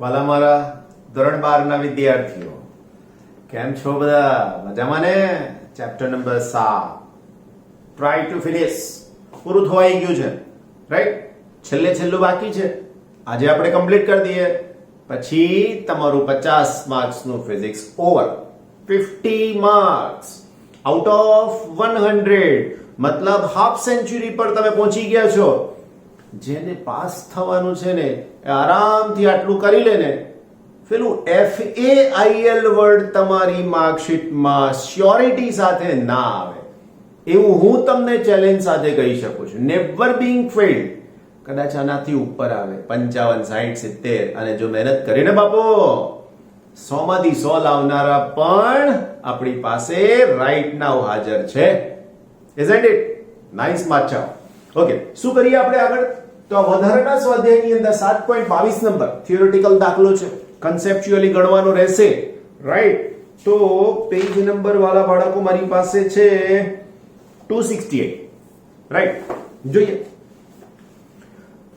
વાલા મારા ધોરણ 12 ના વિદ્યાર્થીઓ કેમ છો બધા મજામાં ને chapter number 7 try to finish પૂરું થવાઈ ગયું છે રાઈટ છેલ્લું બાકી છે આજે આપણે કમ્પ્લીટ કરી દઈએ પછી તમારું 50 માર્ક્સ નું physics over 50 marks out of 100 મતલબ હાફ સેન્ચુરી પર તમે પહોંચી ગયા છો જેને પાસ થવાનું છે ને આરામથી આટલું કરી લે ને પેલું FAIL વર્ડ તમારી માર્કશીટમાં શ્યોરિટી સાથે ના આવે એવું હું તમને ચેલેન્જ સાથે કહી શકું છું નેવર બીંગ ફેલ્ડ કદાચ આનાથી ઉપર આવે 55 60 70 અને જો મહેનત કરીને બાપો 100 માંથી 100 લાવનારા પણ આપણી પાસે રાઈટ નાઉ હાજર છે isn't it નાઇસ માચા ઓકે શું કરીએ આપણે આગળ તો આ વધારાના સ્વાધ્યાયની અંદર 7.22 નંબર થિયોરેટિકલ દાખલો છે કન્સેપ્ચ્યુઅલી ગણવાનો રહેશે રાઈટ તો પેજ નંબર વાળા બાળકો મારી પાસે છે 268 રાઈટ જોઈએ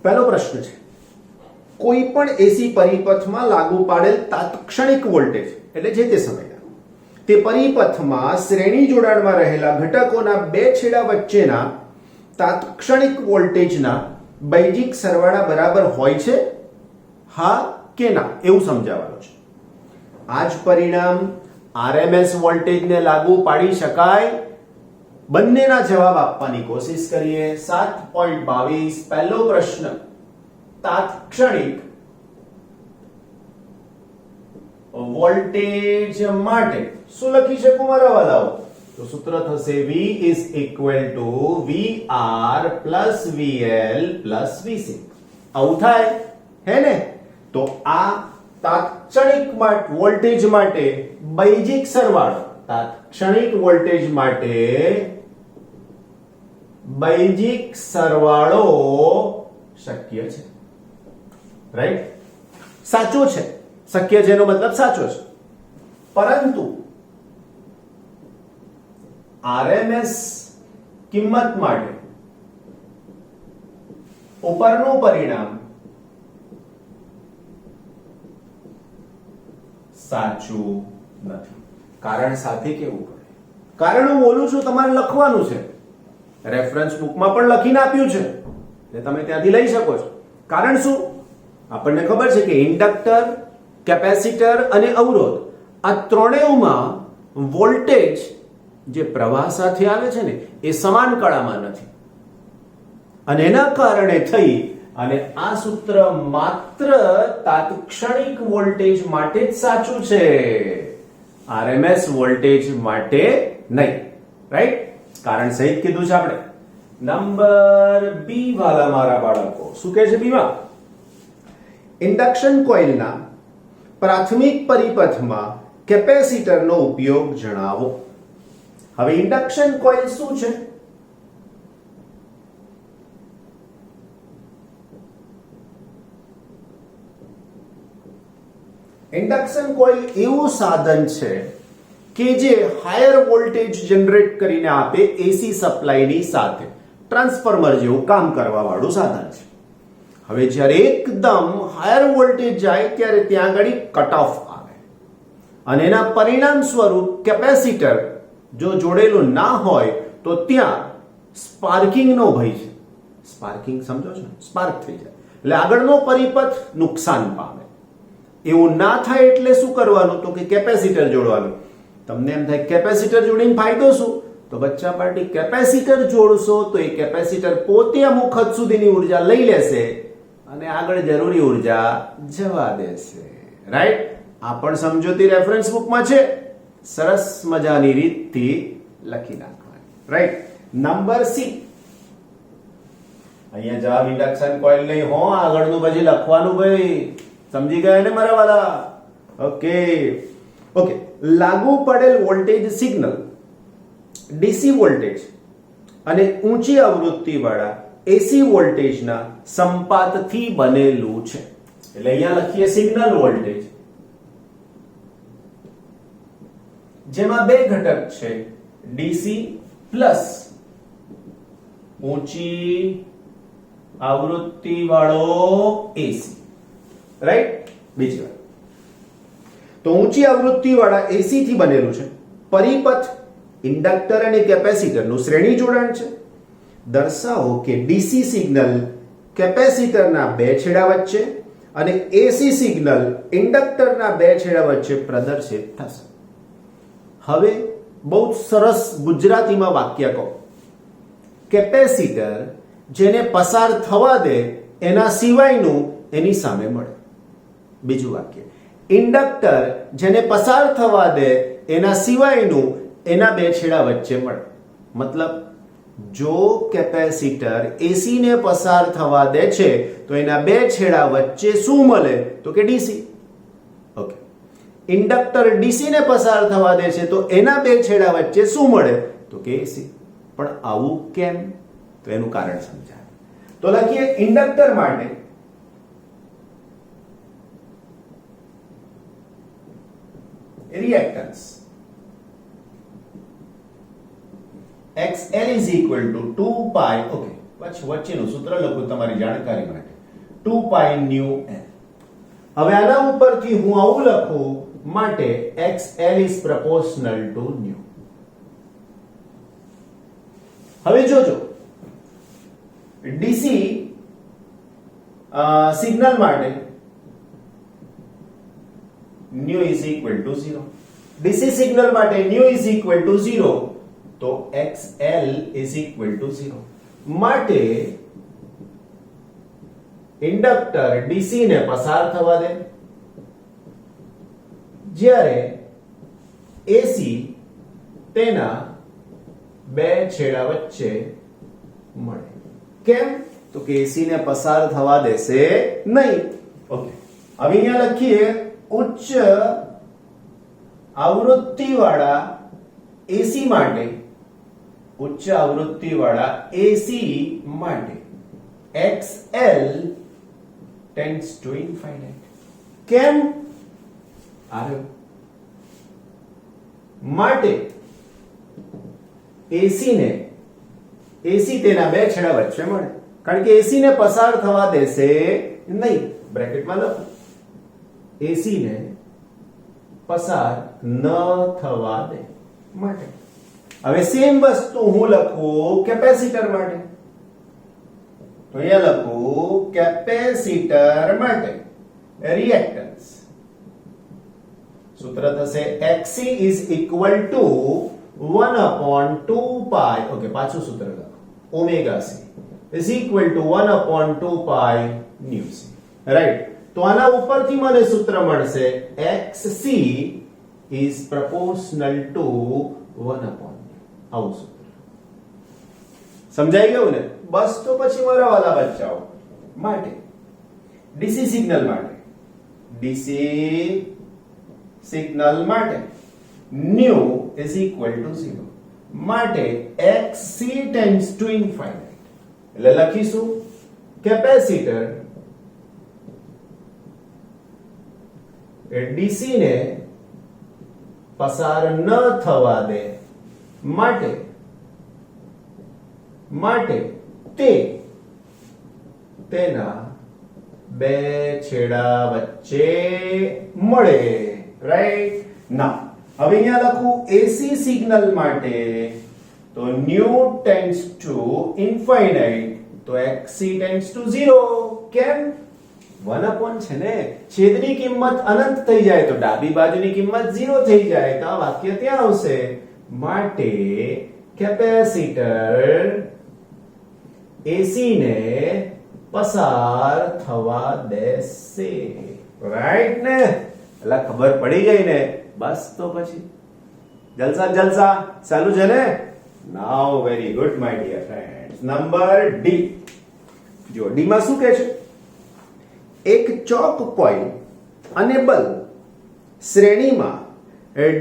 પહેલો પ્રશ્ન છે કોઈ પણ એસી પરિપથમાં લાગુ પાડેલ તાત્ક્ષણિક વોલ્ટેજ એટલે જે તે સમયના તે પરિપથમાં શ્રેણી જોડાણમાં રહેલા ઘટકોના બે છેડા વચ્ચેના તાત્ક્ષણિક વોલ્ટેજના બૈજિક સરવાળા બરાબર હોય છે હા કે ના એવું સમજાવવાનું છે આ જ પરિણામ RMS વોલ્ટેજને લાગુ પાડી શકાય બંનેના જવાબ આપવાની કોશિશ કરીએ 7.22 પહેલો પ્રશ્ન તાત્ક્ષણિક વોલ્ટેજ માટે શું લખી શકું મારા વાલાઓ તો સૂત્ર થશે V is equal to VR plus VL plus VC આવું થાય હે ને તો આ તાત્ક્ષણિક વોલ્ટેજ માટે બૈજિક સરવાળો તાત્ક્ષણિક વોલ્ટેજ માટે બૈજિક સરવાળો શક્ય છે રાઈટ સાચો છે શક્ય છે એનો મતલબ સાચો છે પરંતુ RMS કિંમત માટે ઉપરનું પરિણામ સાચું નથી કારણ સાથે કેવું પડે કારણ હું બોલું છું તમારે લખવાનું છે રેફરન્સ બુકમાં પણ લખીને આપ્યું છે એટલે તમે ત્યાંથી લઈ શકો છો કારણ શું આપણને ખબર છે કે ઇન્ડક્ટર કેપેસિટર અને અવરોધ આ ત્રણેયમાં વોલ્ટેજ જે પ્રવાહ સાથે આવે છે ને એ સમાન કળામાં નથી અને એના કારણે થઈ અને આ સૂત્ર માત્ર તાત્ક્ષણિક વોલ્ટેજ માટે જ સાચું છે RMS વોલ્ટેજ માટે નહીં રાઈટ કારણ સહિત કીધું છે આપણે નંબર બી વાલા મારા બાળકો શું કહે છે બીમાં ઇન્ડક્શન કોઇલના પ્રાથમિક પરિપથમાં કેપેસિટરનો ઉપયોગ જણાવો હવે ઇન્ડક્શન કોઇલ શું છે ઇન્ડક્શન કોઇલ એવું સાધન છે કે જે હાયર વોલ્ટેજ જનરેટ કરીને આપે એસી સપ્લાયની સાથે ટ્રાન્સફોર્મર જેવું કામ કરવા વાળું સાધન છે હવે જ્યારે એકદમ હાયર વોલ્ટેજ જાય ત્યારે ત્યાં આગળ કટ ઓફ આવે અને એના પરિણામ સ્વરૂપ કેપેસિટર જો જોડેલું ના હોય તો ત્યાં સ્પાર્કિંગનો ભય છે સ્પાર્કિંગ સમજો છો સ્પાર્ક થઈ જાય એટલે આગળનો પરિપથ નુકસાન પામે એવું ના થાય એટલે શું કરવાનું તો કે કેપેસિટર જોડવાનું તમને એમ થાય કેપેસિટર જોડીને ફાયદો શું તો બચ્ચા પાર્ટી કેપેસિટર જોડશો તો એ કેપેસિટર પોતે અમુક હદ સુધીની ઉર્જા લઈ લેશે અને આગળ જરૂરી ઉર્જા જવા દેશે રાઈટ આ પણ સમજૂતી રેફરન્સ બુકમાં છે સરસ મજાની રીતથી લખી નાખવાની રાઈટ નંબર સી અહીંયા જવાબ ઇન્ડક્શન કોઇલ નહીં હો આગળનું પછી લખવાનું ભાઈ સમજી ગયા ને મારા વાલા ઓકે ઓકે લાગુ પડેલ વોલ્ટેજ સિગ્નલ ડીસી વોલ્ટેજ અને ઊંચી આવૃત્તિ વાળા એસી વોલ્ટેજના સંપાતથી બનેલું છે એટલે અહીંયા લખીએ સિગ્નલ વોલ્ટેજ જેમાં બે ઘટક છે ડીસી પ્લસ ઊંચી આવૃત્તિ વાળો એસી રાઈટ બીજી વાત, તો ઊંચી આવૃત્તિ વાળા એસી થી બનેલું છે પરિપથ ઇન્ડક્ટર અને કેપેસિટરનું શ્રેણી જોડાણ છે. દર્શાવો કે ડીસી સિગ્નલ કેપેસિટરના બે છેડા વચ્ચે અને એસી સિગ્નલ ઇન્ડક્ટરના બે છેડા વચ્ચે પ્રદર્શિત થશે. હવે બહુ સરસ ગુજરાતીમાં વાક્ય કહો. કેપેસિટર જેને પસાર થવા દે એના સિવાયનું એની સામે મળે. બીજું વાક્ય, ઇન્ડક્ટર જેને પસાર થવા દે એના સિવાયનું એના બે છેડા વચ્ચે મળે. મતલબ જો કેપેસિટર એસી ને પસાર થવા દે છે તો એના બે છેડા વચ્ચે શું મળે? તો કે ડીસી. ઓકે, ઇન્ડક્ટર ડીસી ને પસાર થવા દે છે તો એના બે છેડા વચ્ચે શું મળે? તો કે એસી. પણ આવું કેમ? તો એનું કારણ સમજાય. તો લખીએ ઇન્ડક્ટર માટે reactance XL is equal to 2 pi. Okay, વચ્ચેનું સૂત્ર લખું તમારી જાણકારી માટે, 2 pi nu L. હવે આના ઉપરથી હું આવું લખું માટે XL is proportional to nu. હવે જોજો DC સિગ્નલ માટે nu is equal to 0. DC signal માટે nu is equal to 0 તો XL is equal to 0. માટે ઇન્ડક્ટર DC ને પસાર થવા દે જ્યારે AC તેના બે છેડા વચ્ચે મળે. કેમ? તો કે AC ને પસાર થવા દેશે નહીં. ઓકે, હવે અહીંયા લખીએ ઉચ્ચ આવૃત્તિ વાળા AC માટે, ઉચ્ચ આવૃત્તિ વાળા AC માટે XL tends to infinite. કેમ? આરે માટે AC તેના બે છેડા વચ્ચે મળે. કારણ કે AC ને પસાર થવા દેશે નહીં. બ્રેકેટમાં લખો, AC ને પસાર ન થવા દે માટે. હવે સેમ વસ્તુ હું લખું કેપેસિટર માટે. તો અહીંયા લખું કેપેસિટર માટે રિએક્ટન્સ. સૂત્ર થશે XC is equal to 1/2 pi. Okay, પાછું સૂત્ર લખો, omega C is equal to 1/2 pi nu C. Right? તો આના ઉપરથી મને સૂત્ર મળશે XC is proportional to 1/2. આવું સૂત્ર સમજાઈ ગયું ને? બસ તો પછી મારા વાલા બચ્ચાઓ માટે ડીસી સિગ્નલ માટે nu is equal to 0 માટે XC tends to infinite. એટલે લખીશું કેપેસિટર DC ને પસાર ન થવા દે માટે તેના બે છેડા વચ્ચે મળે. રાઈટ? ના, હવે અહીંયા લખું AC સિગ્નલ માટે તો nu tends to infinite તો XC tends to 0. કેમ? 1 છે ને, છેદની કિંમત અનંત થઈ જાય તો ડાબી બાજુની કિંમત 0 થઈ જાય તો આ વાક્ય ત્યાં આવશે. માટે કેપેસિટર AC ને પસાર થવા દેશે. રાઈટ ને? એટલે ખબર પડી ગઈ ને? બસ તો પછી જલસા ચાલુ છે ને? Now very good my dear friends. Number D. જો ડી માં શું કહે છે? એક ચોક કોઇલ અને બલ્બ શ્રેણીમાં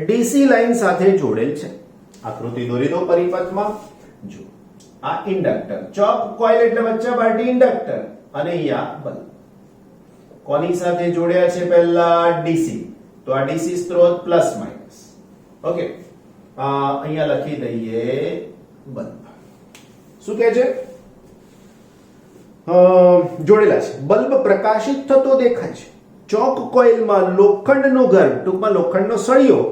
ડીસી લાઈન સાથે જોડેલ છે. આકૃતિ દોરી દો પરિપથમાં. જો આ ઇન્ડક્ટર, ચોક કોઇલ એટલે વચ્ચે પાર્ટી ઇન્ડક્ટર અને અહીંયા બલ્બ. કોની સાથે જોડ્યા છે? પહેલા ડીસી. તો આ ડીસી સ્ત્રોત પ્લસ માઇનસ. ઓકે, અહીંયા લખી દઈએ બલ્બ. શું કહે છે? જોડેલા છે. બલ્બ પ્રકાશિત થતો દેખાય છે. ચોક કોઇલમાં લોખંડનું ઘર, ટૂંકમાં લોખંડનો સળિયો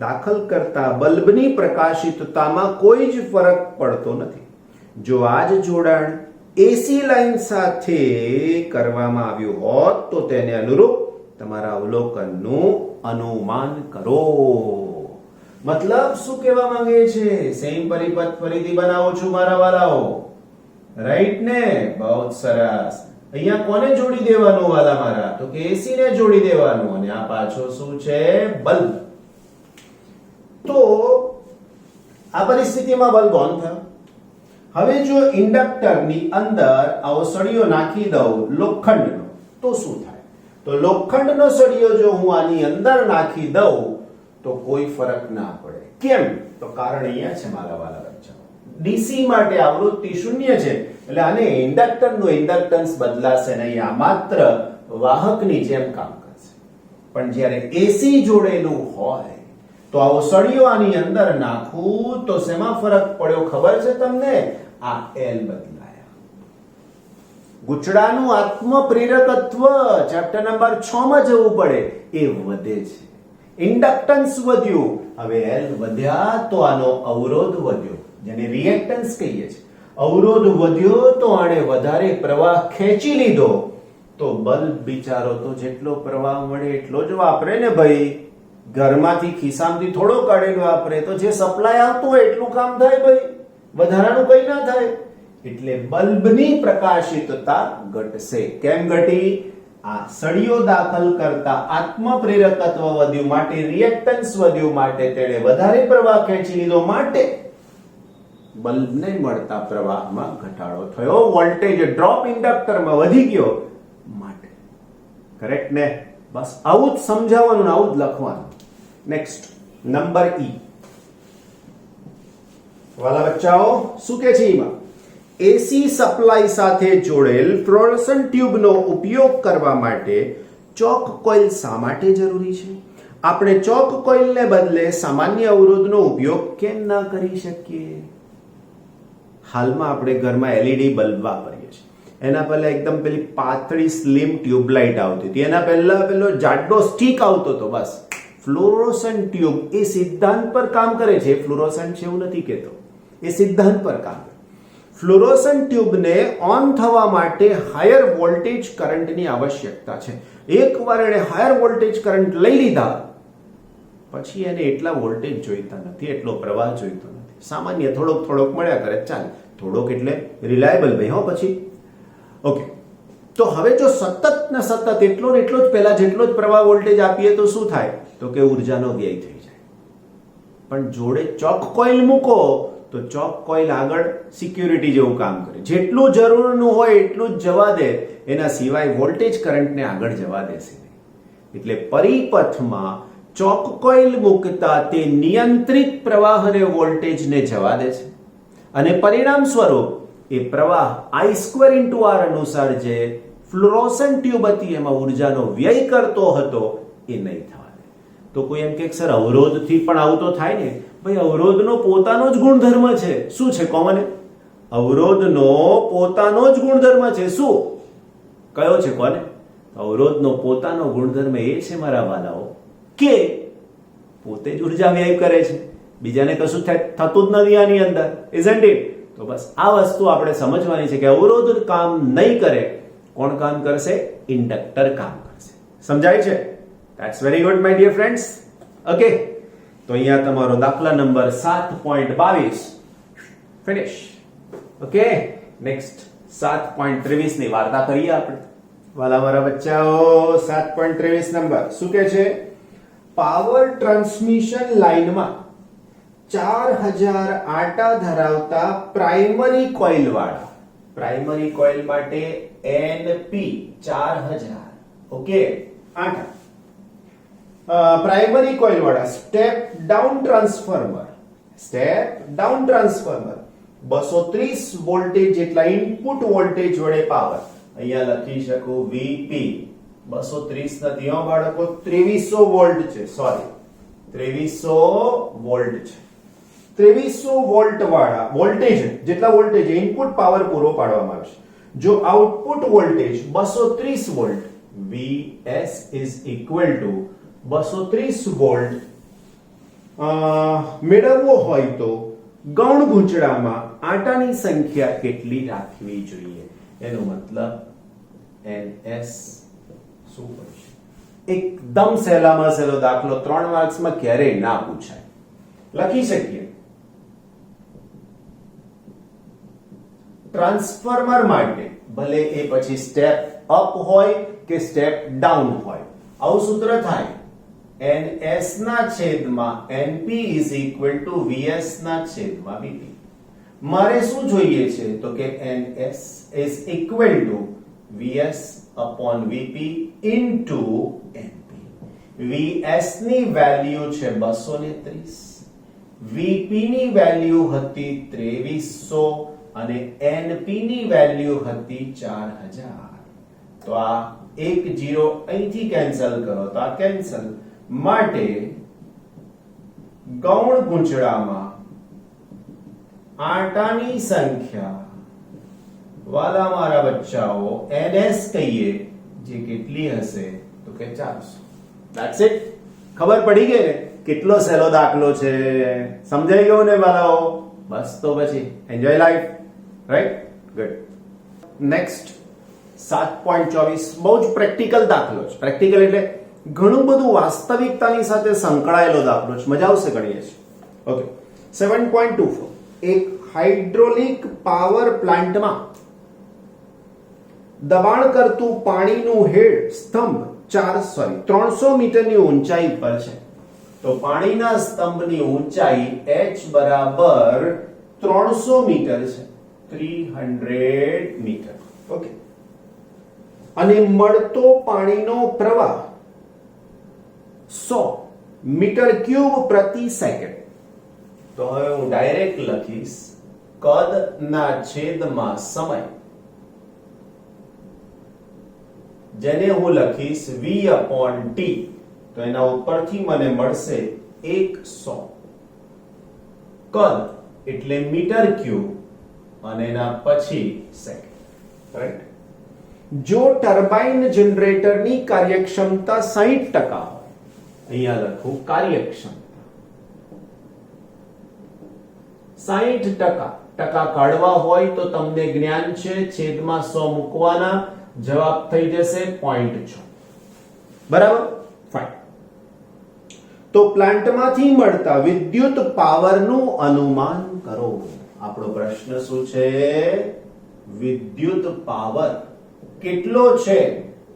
દાખલ કરતા બલ્બની પ્રકાશિતતામાં કોઈ જ ફરક પડતો નથી. જો આ જ જોડાણ એસી લાઈન સાથે કરવામાં આવ્યું હોત તો તેને અનુરૂપ તમારા અવલોકનનું અનુમાન કરો. મતલબ શું કહેવા માંગે છે? સેમ પરિપથ ફરીથી બનાવું છું મારા વાલાઓ, રાઈટ ને? બહુ સરસ. અહીંયા કોને જોડી દેવાનું વાલા મારા? તો કે એસી ને જોડી દેવાનું. અને આ પાછો શું છે? બલ્બ. તો આ પરિસ્થિતિમાં બલ્બ ઓન થયો. હવે જો ઇન્ડક્ટરની અંદર આવો સળિયો નાખી દઉં લોખંડનો, તો શું થાય? તો લોખંડનો સળિયો જો હું આની અંદર નાખી દઉં તો કોઈ ફરક ના પડે. કેમ? તો કારણ અહીંયા છે મારા વાલા બચ્ચાઓ, ડીસી માટે આવૃત્તિ 0 છે, એટલે આને ઇન્ડક્ટરનું ઇન્ડક્ટન્સ બદલાશે નહીં, આ માત્ર વાહકની જેમ કામ કરશે. પણ જ્યારે એસી જોડેલું હોય તો આવો સળિયો આની અંદર નાખું તો શેમાં ફરક પડ્યો ખબર છે તમને? આ એલ બદલાયા. ગુચડાનું આત્મ પ્રેરકત્વ ચેપ્ટર નંબર 6 માં જવું પડે, એ વધે છે. ઇન્ડક્ટન્સ વધ્યું, હવે એલ વધ્યા તો આનો અવરોધ વધ્યો, જેને રિએક્ટન્સ કહીએ છીએ. અવરોધ વધ્યો તો આણે વધારે પ્રવાહ ખેંચી લીધો, તો બલ્બ બિચારો તો જેટલો પ્રવાહ મળે એટલો જ વાપરે ને ભાઈ. ઘરમાંથી ખિસ્સામાંથી થોડો કાઢેલો વાપરે તો જે સપ્લાય આવતું હોય એટલું કામ થાય ભાઈ, વધારાનું કઈ ના થાય. એટલે બલ્બની પ્રકાશિતતા ઘટશે. કેમ ઘટી? આ સળિયો દાખલ કરતા આત્મ પ્રેરકત્વ વધ્યું માટે, રિએક્ટન્સ વધ્યું માટે, તેણે વધારે પ્રવાહ ખેંચી લીધો માટે બલ્બને મળતા પ્રવાહમાં ઘટાડો થયો. વોલ્ટેજ ડ્રોપ ઇન્ડક્ટરમાં વધી ગયો માટે. કરેક્ટ ને? બસ આવું જ સમજાવવાનું, આવું જ લખવાનું. નેક્સ્ટ નંબર ઈ. વાલા બચ્ચાઓ શું કે છે એમાં? એસી સપ્લાય સાથે જોડેલ ફ્લોરોસન્ટ ટ્યુબનો ઉપયોગ કરવા માટે ચોક કોઇલ શા માટે જરૂરી છે? આપણે ચોક કોઇલને બદલે સામાન્ય અવરોધનો ઉપયોગ કેમ ના કરી શકીએ? હાલમાં આપણે ઘરમાં એલઈડી બલ્બ વાપરીએ છીએ. એના પહેલા એકદમ પેલી પાતળી સ્લિમ ટ્યુબલાઇટ આવતી હતી, એના પહેલા પેલો જાડો સ્ટીક આવતો હતો. બસ ફ્લોરોસન્ટ ટ્યુબ એ સિદ્ધાંત પર કામ કરે છે. ફ્લોરોસન્ટ છે એવું નથી કહેતો, એ સિદ્ધાંત પર કામ કરે. ફ્લોરોસન્ટ ટ્યુબને ઓન થવા માટે હાયર વોલ્ટેજ કરંટની આવશ્યકતા છે. એકવાર એને હાયર વોલ્ટેજ કરંટ લઈ લીધા પછી એને એટલા વોલ્ટેજ જોઈતા નથી, એટલો પ્રવાહ જોઈતો નથી. સામાન્ય થોડોક થોડોક મળ્યા કરે, ચાલે. થોડોક એટલે રિલાયબલ ભાઈ, હો. પછી ઓકે, તો હવે જો સતત ને સતત એટલો ને એટલો જ પહેલા જેટલો જ પ્રવાહ વોલ્ટેજ આપીએ તો શું થાય? તો કે ઉર્જાનો વ્યય થઈ જાય. પણ જોડે ચોક કોઇલ મૂકો તો ચોક કોઇલ આગળ સિક્યુરિટી જેવું કામ કરે. જેટલું જરૂરનું હોય એટલું જ જવા દે, એના સિવાય વોલ્ટેજ કરંટને આગળ જવા દેશે નહીં. એટલે પરિપથમાં ચોક કોઇલ મૂકતા તે નિયંત્રિત પ્રવાહ અને વોલ્ટેજને જવા દે છે, અને પરિણામ સ્વરૂપ એ પ્રવાહ I² R અનુસાર જે ફ્લોરોસન્ટ ટ્યુબ હતી એમાં ઉર્જાનો વ્યય કરતો હતો એ નહીં થવા દે. તો કોઈ એમ કે સર અવરોધથી પણ આવું તો થાય ને? ભાઈ અવરોધનો પોતાનો જ ગુણધર્મ છે. શું છે કોમન? અવરોધનો પોતાનો જ ગુણધર્મ છે. શું કયો છે કોને? અવરોધનો પોતાનો ગુણધર્મ એ છે મારા વાલાઓ કે પોતે જ ઉર્જા વ્યય કરે છે, બીજાને કશું થતું જ નથી આની અંદર, ઇઝન્ટ ઇટ? તો બસ આ વસ્તુ આપણે સમજવાની છે કે અવરોધ કામ નહીં કરે, કોણ કામ કરશે? ઇન્ડક્ટર કામ કરશે. સમજાય છે? That's very good my dear friends. Okay, તો અહીંયા તમારો દાખલા નંબર 7.22 ફિનિશ. ઓકે, નેક્સ્ટ 7.23 ની વાર્તા કરીએ આપણે. વાલા મારા બચ્ચાઓ, 7.23 નંબર શું કે છે? પાવર ટ્રાન્સમિશન લાઇનમાં 4000 આટા ધરાવતા પ્રાઇમરી કોઇલ વાળા, પ્રાઇમરી કોઇલ માટે NP 4000, ઓકે, આટા પ્રાઇમરી કોઇલ વાળા step down transformer, step down transformer 230 voltage જેટલા ઇનપુટ વોલ્ટેજ વડે પાવર, અહીંયા લખી શકું VP, 230 નથી હો બાળકો, 2300 વોલ્ટ છે, સોરી 2300 વોલ્ટ છે. 2300 વોલ્ટ વાળા વોલ્ટેજ જેટલા વોલ્ટેજ ઇનપુટ પાવર પૂરો પાડવામાં આવશે. જો output voltage 230 volt Vs is equal to 230 volt મેળવવો હોય તો ગૌણ ગૂંચળામાં આટાની સંખ્યા કેટલી રાખવી જોઈએ? એનો મતલબ ns શું પડશે? એકદમ સહેલામાં સહેલો દાખલો 3 માર્ક્સમાં ક્યારેય ના પૂછાય. લખી શકીએ ટ્રાન્સફોર્મર માટે ભલે એ પછી સ્ટેપ અપ હોય કે સ્ટેપ ડાઉન હોય, આવું સૂત્ર થાય ns ના છેદમાં np is equal to vs ના છેદમાં vp. મારે શું જોઈએ છે તો કે ns is equal to vs upon vp into np. vs ની વેલ્યુ છે 230, vp ની વેલ્યુ હતી 2300 અને np ની વેલ્યુ હતી 4000. તો આ 1 0 અહીંથી કેન્સલ કરો તો આ કેન્સલ. માટે ગૌણ ગૂંચળામાં આટાની સંખ્યા વાલા મારા બચ્ચાઓ ns કહીએ જે કેટલી હશે તો કે 400. That's it. ખબર પડી ગઈ ને કેટલો સહેલો દાખલો છે? સમજાઈ ગયો ને વાલાઓ? બસ તો પછી enjoy life, right? Good. Next 7.24 બહુ જ પ્રેક્ટિકલ દાખલો છે. પ્રેક્ટિકલ એટલે ઘણું બધું વાસ્તવિકતાની સાથે સંકળાયેલો દાખલો છે. મજા આવશે ગણીએ છીએ. ઓકે. 7.24 એક હાઇડ્રોલિક પાવર પ્લાન્ટમાં દબાણ કરતું પાણીનું હેડ સ્તંભ 300 મીટરની ઊંચાઈ પર છે. તો પાણીના સ્તંભની ઊંચાઈ h બરાબર 300 મીટર છે, 300 મીટર. ઓકે. અને મળતો પાણીનો પ્રવાહ 100 મીટર ક્યુબ પ્રતિ સેકન્ડ. તો હવે હું ડાયરેક્ટ લખીશ કદ ના છેદમાં સમય, જેને હું લખીશ v upon t. તો એના ઉપરથી મને મળશે 100. કદ એટલે મીટર ક્યુબ અને એના પછી સેકન્ડ, રાઈટ? જો ટર્બાઇન જનરેટરની કાર્યક્ષમતા 60% હોય, અહીંયા લખું કાર્યક્ષમતા 60%. ટકા કાઢવા હોય તો તમને જ્ઞાન છે, છેદમાં 100 મૂકવાના, જવાબ થઈ જશે 0.6. બરાબર? ફાઇન. તો પ્લાન્ટમાંથી મળતા વિદ્યુત પાવરનું અનુમાન કરો. આપણો પ્રશ્ન શું છે? વિદ્યુત પાવર કેટલો છે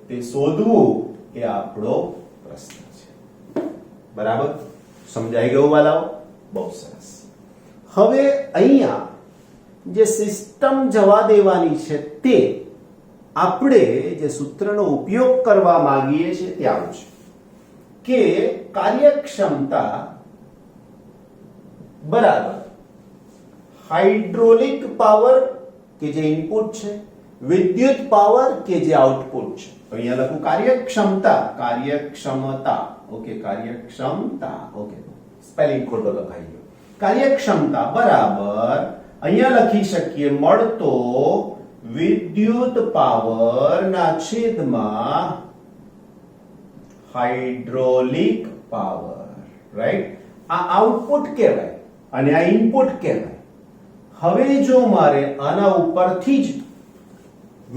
તે શોધવું એ આપણો પ્રશ્ન છે. બરાબર? સમજાઈ ગયું વાલાઓ? બહુ સરસ. હવે અહીંયા જે સિસ્ટમ જવા દેવાની છે તે આપણે જે સૂત્રનો ઉપયોગ કરવા માંગીએ છીએ તે આવું છે કે કાર્યક્ષમતા બરાબર હાઇડ્રોલિક પાવર કે જે ઇનપુટ છે, વિદ્યુત પાવર કે જે આઉટપુટ છે. તો અહીંયા લખું કાર્યક્ષમતા. ઓકે, કાર્યક્ષમતા. ઓકે, સ્પેલિંગ ખોટો લખાઈ ગયો. કાર્યક્ષમતા બરાબર અહીંયા લખી શકીએ મળતો વિદ્યુત પાવર ના છેદમાં હાઇડ્રોલિક પાવર, રાઈટ? આ આઉટપુટ કહેવાય અને આ ઇનપુટ કહેવાય. હવે જો મારે આના ઉપરથી જ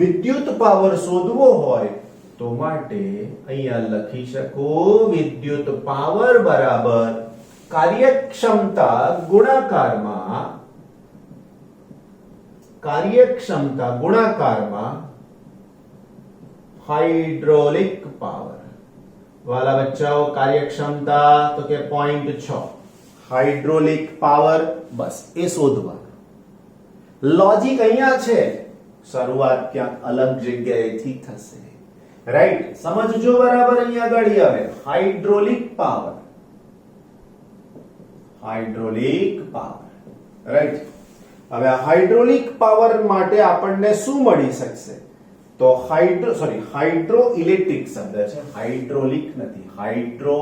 વિદ્યુત પાવર શોધવો હોય તો માટે અહીંયા લખી શકો વિદ્યુત પાવર બરાબર કાર્યક્ષમતા ગુણાકારમાં હાઇડ્રોલિક પાવર. વાલા બચ્ચાઓ કાર્યક્ષમતા તો કે 0.6, હાઇડ્રોલિક પાવર બસ એ શોધવા. લોજિક અહીંયા છે, શરૂઆત ક્યાંક અલગ જગ્યાએથી થશે, રાઈટ? સમજજો બરાબર. અહીંયા આગળ આવે હાઇડ્રોલિક પાવર, રાઈટ? હવે હાઇડ્રોલિક પાવર માટે આપણને શું મળી શકશે? તો હાઇડ્રો ઇલેક્ટ્રિક શબ્દ છે, હાઇડ્રોલિક નથી, હાઇડ્રો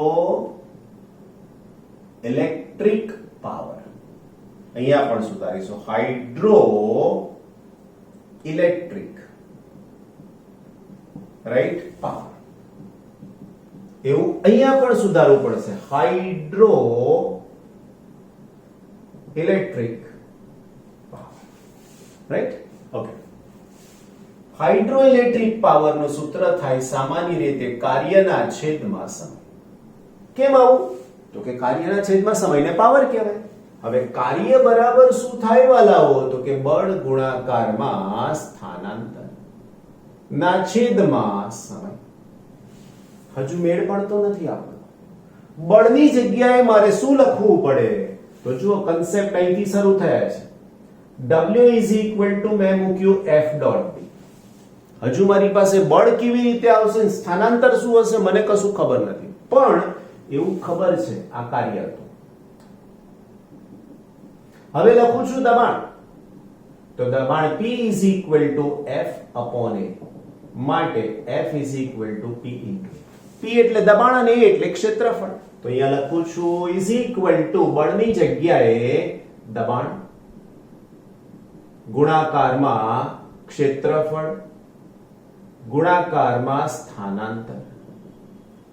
ઇલેક્ટ્રિક પાવર. અહીંયા પણ સુધારીશું હાઇડ્રો ઇલેક્ટ્રિક રાઈટ પાવર. એવું અહીંયા પણ સુધારવું પડશે, hydro electric power. Right? Okay. Hydro electric power નું સૂત્ર થાય સામાન્ય રીતે કાર્યના છેદમાં સમય. કેમ આવું? તો કે કાર્યના છેદમાં સમયને પાવર કહેવાય. હવે કાર્ય બરાબર શું થાય વાલાઓ? તો કે બળ ગુણાકારમાં સ્થાનાંતર ના છેદમાં સમય. હજુ મેળ પડતો નથી આપણો. બળની જગ્યાએ મારે શું લખવું પડે? તો જુઓ, કન્સેપ્ટ અહીંથી શરૂ થયા છે. W ઇઝ ઇક્વલ ટુ મેં મૂક્યું F ડોટ D. હજુ મારી પાસે બળ કેવી રીતે આવશે, સ્થાનાંતર શું હશે, મને કશું ખબર નથી. પણ એવું ખબર છે આ કાર્ય હતું. હવે લખું છું દબાણ. તો દબાણ P is equal two F upon A. માટે F is equal two P into P એટલે દબાણ અને A એટલે ક્ષેત્રફળ. તો અહીંયા લખું છું ઇઝ ઇક્વલ ટુ બળની જગ્યાએ દબાણ ગુણાકારમાં ક્ષેત્રફળ ગુણાકારમાં સ્થાનાંતર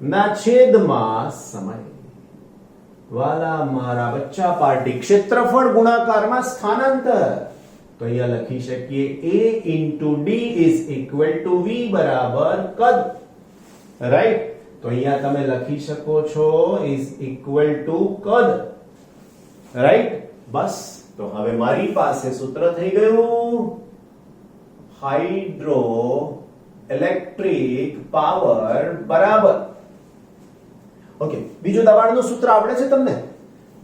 ના છેદમાં સમય. વાલા મારા બચ્ચા પાર્ટી, ક્ષેત્રફળ ગુણાકારમાં સ્થાનાંતર. તો અહીંયા લખી શકીએ A into D is equal to V બરાબર કદ. રાઈટ? તો અહીંયા તમે લખી શકો છો is equal to કદ. રાઈટ? બસ. તો હવે મારી પાસે સૂત્ર થઈ ગયું, હાઇડ્રો ઇલેક્ટ્રિક પાવર બરાબર. ઓકે, બીજું દબાણનું સૂત્ર આવડે છે તમને?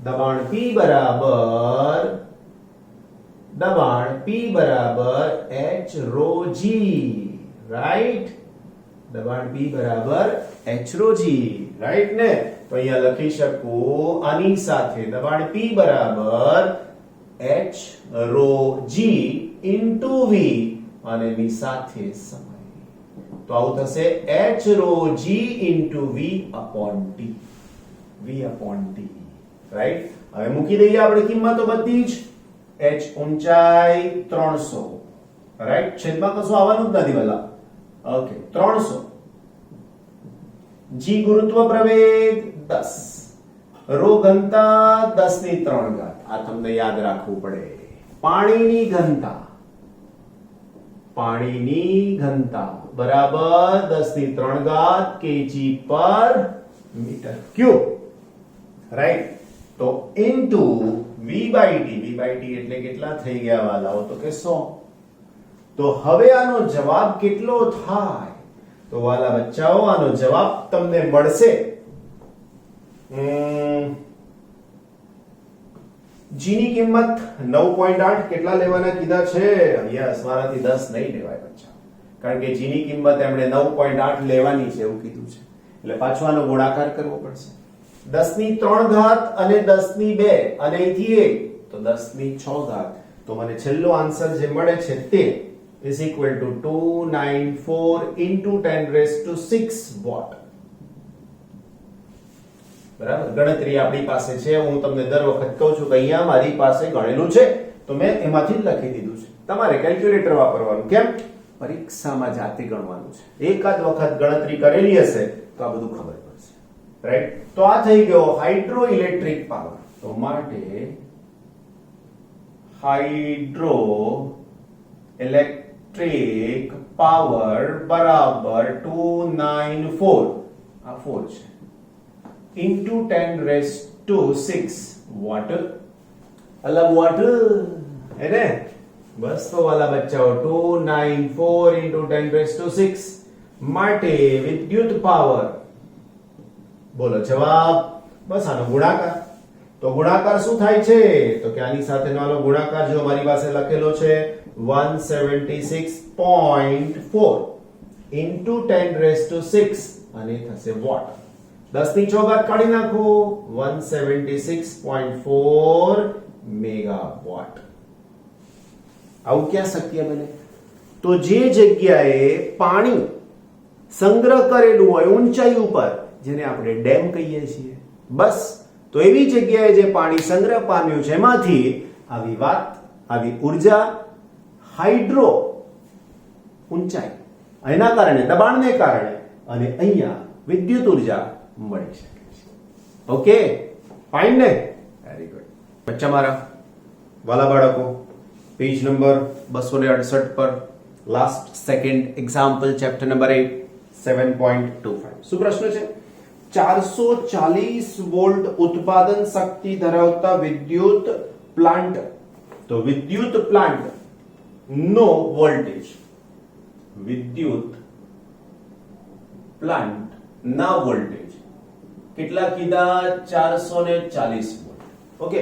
દબાણ P બરાબર H rho G. રાઈટ? દબાણ P બરાબર H rho G. રાઈટ ને? તો અહીંયા લખી શકું આની સાથે દબાણ P બરાબર H rho G into V અને ની સાથે સમય. તો આવું થશે H rho G into V upon T. V upon T. Right? હવે મૂકી દઈએ આપણે કિંમતો બધી જ. H ઊંચાઈ 300. રાઈટ? છેદમાં કશું આવવાનું જ નથી વાલા. ઓકે, 300. G ગુરુત્વ પ્રવેગ 10. rho ઘનતા 10 ની 3 ઘાત. આ તમને યાદ રાખવું પડે. પાણીની ઘનતા બરાબર 10 ની 3 ઘાત kg પર મીટર ક્યુબ. રાઈટ? તો into V by T. V by T એટલે કેટલા થઈ ગયા વાલાઓ? તો કે 100. તો હવે આનો જવાબ કેટલો થાય? તો વાલા બચ્ચાઓ આનો જવાબ તમને મળશે G ની કિંમત 9.8. કેટલા લેવાના કીધા છે? યસ, મારાથી 10 નહીં લેવાય બચ્ચા, કારણ કે G ની કિંમત એમણે 9.8 લેવાની છે એવું કીધું છે. એટલે પાછો આનો ગુણાકાર કરવો પડશે. 10 ની 3 ઘાત અને 10 ની 2 અને અહીંથી 1 તો 10 ની 6 ઘાત. તો મને છેલ્લો આન્સર જે મળે છે તે is equal to 294 into 10 raised to 6 watt. બરાબર? ગણતરી આપણી પાસે છે. હું તમને દર વખત કહું છું કે અહીંયા મારી પાસે ગણેલું છે તો મેં એમાંથી જ લખી દીધું છે. તમારે કેલ્ક્યુલેટર વાપરવાનું. કેમ? પરીક્ષામાં જાતે ગણવાનું છે. એકાદ વખત ગણતરી કરેલી હશે તો આ બધું ખબર પડશે. રાઈટ? તો આ થઈ ગયો હાઇડ્રો ઇલેક્ટ્રિક પાવર. તો માટે હાઇડ્રો ઇલેક્ટ્રિક પાવર બરાબર 294, આ 4 છે, into 10 raised to 6 વોટ. અલગ વોટ હે ને? બસ. તો વાલા બચ્ચાઓ 294 into 10 raised to 6 માટે વિદ્યુત પાવર. બોલો જવાબ. બસ આનો ગુણાકાર. તો ગુણાકાર શું થાય છે? તો કે આની સાથેનો આનો ગુણાકાર જો મારી પાસે લખેલો છે 176.4 into 10 raised to 6 અને થશે વોટ. 10 ની 6 ઘાત કાઢી નાખો, 176.4 મેગાવોટ. આવું ક્યાં શક્ય બને? તો જે જગ્યાએ પાણી સંગ્રહ કરેલું હોય ઊંચાઈ ઉપર, જેને આપણે ડેમ કહીએ છીએ, બસ તો એવી જગ્યાએ જે પાણી સંગ્રહ પામ્યું છે એમાંથી આવી વાત, આવી ઉર્જા હાઇડ્રો ઊંચાઈ એના કારણે દબાણને કારણે અને અહીંયા વિદ્યુત ઉર્જા મળી શકે છે. ઓકે, ફાઇન ને? Very good. બચ્ચા મારા વાલા બાળકો, પેજ નંબર 268 પર last second example chapter number 8 7.25 શું પ્રશ્ન છે? 440 વોલ્ટ ઉત્પાદન શક્તિ ધરાવતા વિદ્યુત પ્લાન્ટ, તો વિદ્યુત પ્લાન્ટ નો વોલ્ટેજ, વિદ્યુત પ્લાન્ટ ના વોલ્ટેજ કેટલા કીધા? 440 વોલ્ટ. ઓકે,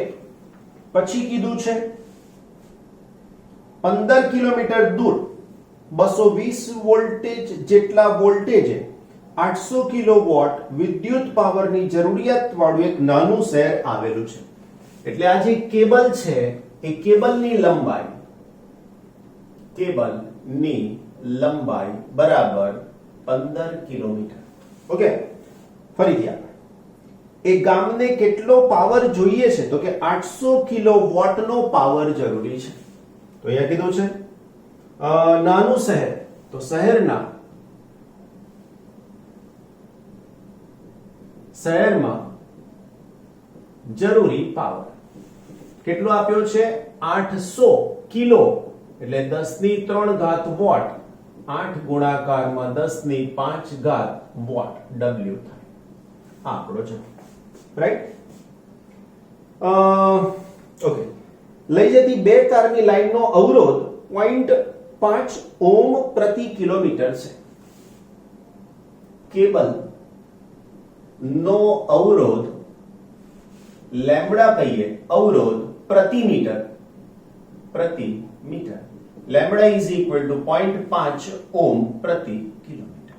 પછી કીધું છે 15 કિલોમીટર દૂર 220 વોલ્ટેજ જેટલા વોલ્ટેજે 800 કિલોવોટ વિદ્યુત પાવરની જરૂરિયાત વાળું એક નાનું શહેર આવેલું છે. એટલે આ જે કેબલ છે એ કેબલની લંબાઈ બરાબર 15 કિલોમીટર. ઓકે, ફરીથી આપણે એ ગામને કેટલો પાવર જોઈએ છે? તો કે 800 કિલોવોટ નો પાવર જરૂરી છે. તો અહીંયા કીધું છે નાનું શહેર, તો શહેરમાં જરૂરી પાવર કેટલો આપ્યો છે? 800 કિલો એટલે 10 ની 3 ઘાત વોટ, 8 ગુણાકારમાં 10 ની 5 ઘાત વોટ W થાય. આંકડો છે, રાઈટ? ઓકે, લઈ જતી બે તારની લાઈનનો અવરોધ 0.5 ઓહ્મ પ્રતિ કિલોમીટર છે. કેબલ નો અવરોધ લેમ્બડા કહીએ, અવરોધ પ્રતિ metre, lambda is equal to 0.5 ohm પ્રતિ કિલોમીટર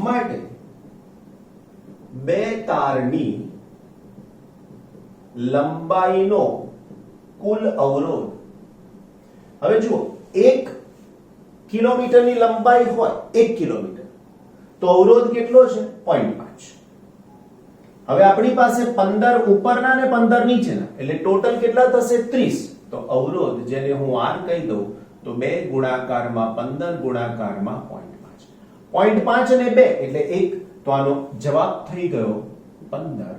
માટે બે તારની લંબાઈનો કુલ અવરોધ. હવે જુઓ, 1 કિલોમીટરની લંબાઈ હોય 1 કિલોમીટર તો અવરોધ કેટલો છે? 0.5. હવે આપણી પાસે 15 ઉપરના ને 15 નીચેના એટલે ટોટલ કેટલા થશે? 30. તો અવરોધ જેને હું R કહી દઉં તો 2 ગુણાકારમાં 15 ગુણાકારમાં 0.5. 0.5 અને 2 એટલે 1, તો આનો જવાબ થઈ ગયો 15.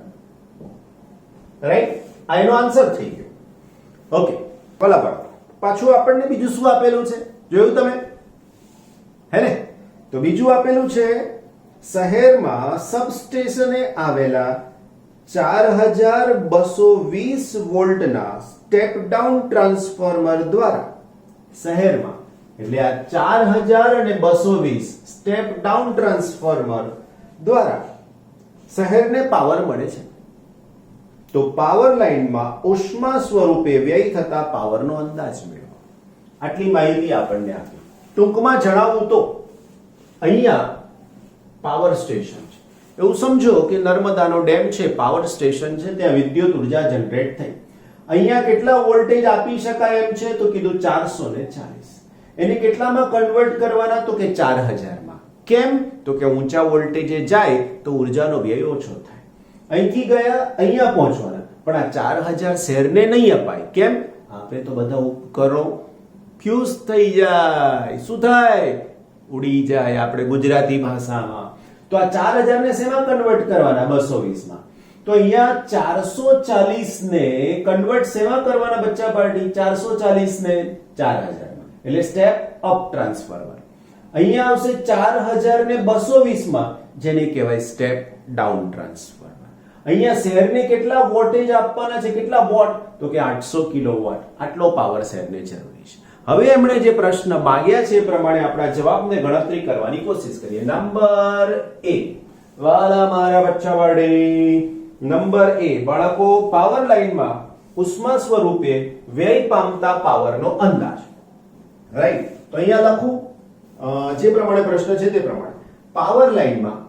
રાઈટ? આ એનો આન્સર થઈ ગયો. ઓકે, ભલા બાળકો, પાછું આપણને બીજું શું આપેલું છે? જોયું તમે? હે ને? તો બીજું આપેલું છે શહેરમાં સબસ્ટેશને આવેલા 4220 વોલ્ટના સ્ટેપ ડાઉન ટ્રાન્સફોર્મર દ્વારા શહેરમાં, એટલે આ 4220 સ્ટેપ ડાઉન ટ્રાન્સફોર્મર દ્વારા શહેરને પાવર મળે છે. તો પાવર લાઈનમાં ઉષ્મા સ્વરૂપે વ્યય થતા પાવરનો અંદાજ મેળવો. આટલી માહિતી આપણને આપી. ટૂંકમાં જણાવું તો અહીંયા પાવર સ્ટેશન છે, એવું સમજો કે નર્મદાનો ડેમ છે, પાવર સ્ટેશન છે, ત્યાં વિદ્યુત ઉર્જા જનરેટ થઈ. અહીંયા કેટલા વોલ્ટેજ આપી શકાય એમ છે? તો કીધું 440. એને કેટલામાં કન્વર્ટ કરવાના? તો કે 4000 માં. કેમ? તો કે ઊંચા વોલ્ટેજે જાય તો ઉર્જાનો વ્યય ઓછો થાય. અહીંથી ગયા અહીંયા પહોંચવાના, પણ આ 4000 શહેરને નહીં અપાય. કેમ? આપણે તો બધા ઉપકરણો ફ્યુઝ થઈ જાય. શું થાય? ઉડી જાય આપણે ગુજરાતી ભાષામાં. તો આ 4000 ને શેમાં કન્વર્ટ કરવાના? 220 માં. તો અહીંયા 440 ને કન્વર્ટ શેમાં કરવાના બચ્ચા પાર્ટી? 440 ને 4000 માં, એટલે સ્ટેપ અપ ટ્રાન્સફોર્મર. અહીંયા આવશે 4000 ને 220 માં, જેને કહેવાય સ્ટેપ ડાઉન ટ્રાન્સફોર્મર. અહીંયા શહેરને કેટલા વોલ્ટેજ આપવાના છે? કેટલા વોટ? તો કે 800 કિલોવોટ. આટલો પાવર શહેરને જરૂરી છે. હવે એમણે જે પ્રશ્ન માંગ્યા છે એ પ્રમાણે આપણા જવાબને ગણતરી કરવાની કોશિશ કરીએ. નંબર A, વાલા મારા બચ્ચા વાળી, નંબર A, બાળકો, પાવર લાઈનમાં ઉષ્મા સ્વરૂપે વ્યય પામતા પાવરનો અંદાજ. રાઈટ? તો અહીંયા લખું જે પ્રમાણે પ્રશ્ન છે તે પ્રમાણે પાવર લાઈનમાં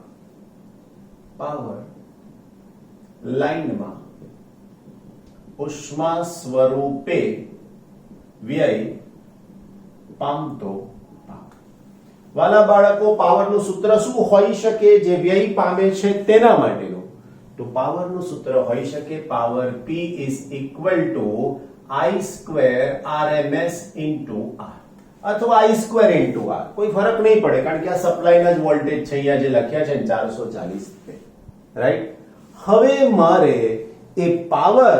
ઉષ્મા સ્વરૂપે વ્યય પામતો પાવર. વાલા બાળકો, પાવરનું સૂત્ર શું હોઈ શકે જે વ્યય પામે છે તેના માટેનું? તો પાવરનું સૂત્ર હોઈ શકે power P is equal to I square RMS into R. અથવા આઈ સ્ક્વેર ઇન્ટુ આર, કોઈ ફરક નહીં પડે કારણ કે આ સપ્લાયના જ વોલ્ટેજ છે અહીંયા જે લખ્યા છે 440, રાઈટ. હવે મારે એ પાવર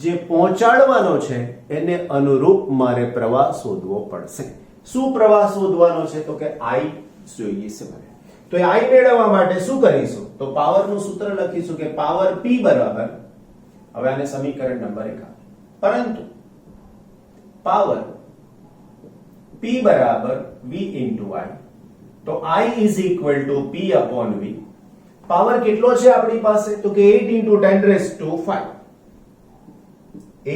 જે પહોંચાડવાનો છે એને અનુરૂપ મારે પ્રવાહ શોધવો પડશે. શું પ્રવાહ શોધવાનો છે? તો કે આઈ જોઈએ છે મને. તો એ આઈ મેળવવા માટે શું કરીશું? તો પાવરનું સૂત્ર લખીશું કે પાવર પી બરાબર, હવે આને સમીકરણ નંબર 1 પરંતુ પાવર P બરાબર V into I, તો I is equal to P upon V. Power કેટલો છે આપણી પાસે? તો કે 8 into 10 raised to 5.